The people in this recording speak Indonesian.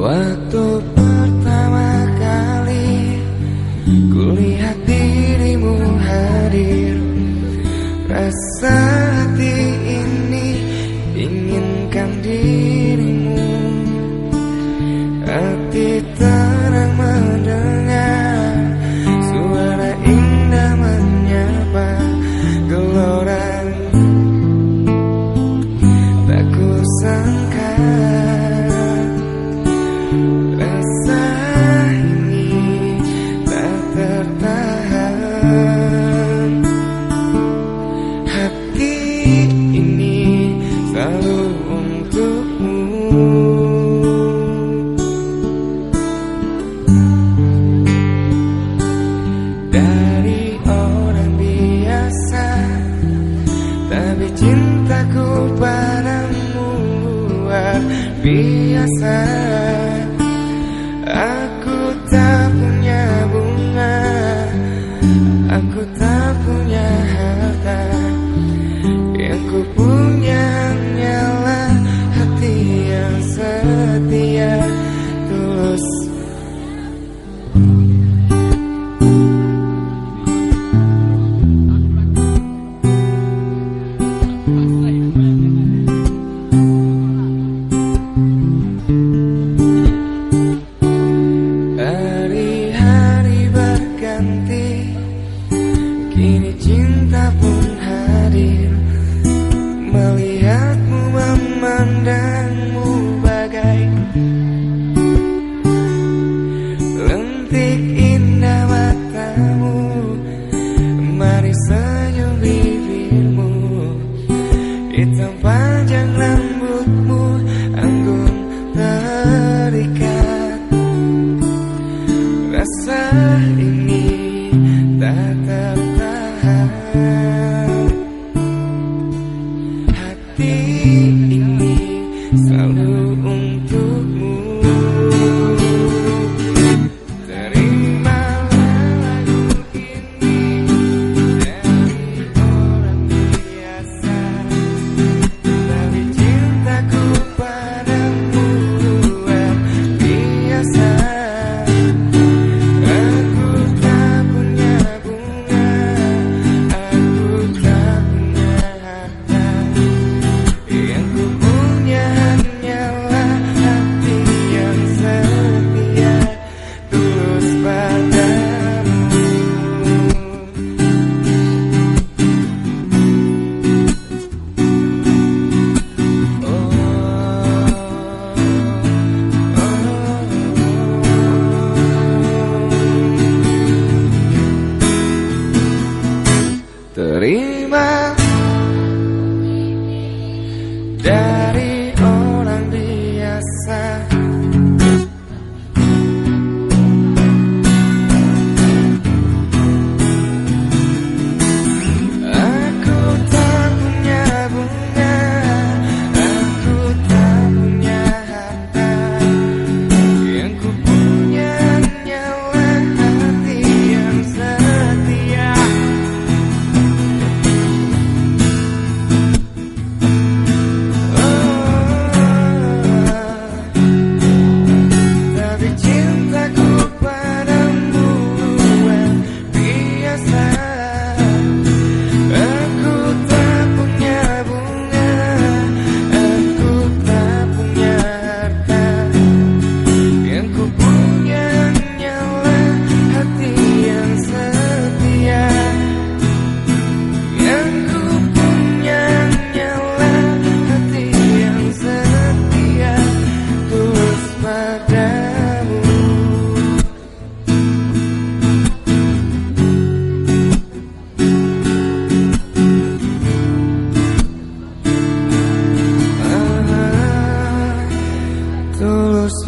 Waktu pertama kali kulihat dirimu hadir, rasa hati ini inginkan dirimu. Hati terang mendengar suara indah menyapa, gelora tak kusangka. Rasa ini tak tertahan, hati ini selalu untukmu. Dari orang biasa, tapi cintaku padamu luar biasa. Aku tak punya bunga, aku tak punya harta, yang ku punya hanyalah hati yang setia, tulus. Hari-hari berganti, kini cinta pun hadir. Melihatmu, memandangmu bagai lentik indah matamu. Mari senyum bibirmu, hitam panjang rambutmu, anggun terikat. Rasa ini tak tertahan, hati ini selalu untukmu. Terimalah lagu ini dari orang biasa, tapi cintaku padamu luar biasa. Terima dari orang biasa, aku tak punya bunga, aku tak punya harta, yang ku punya hanyalah hati yang setia. Tulus.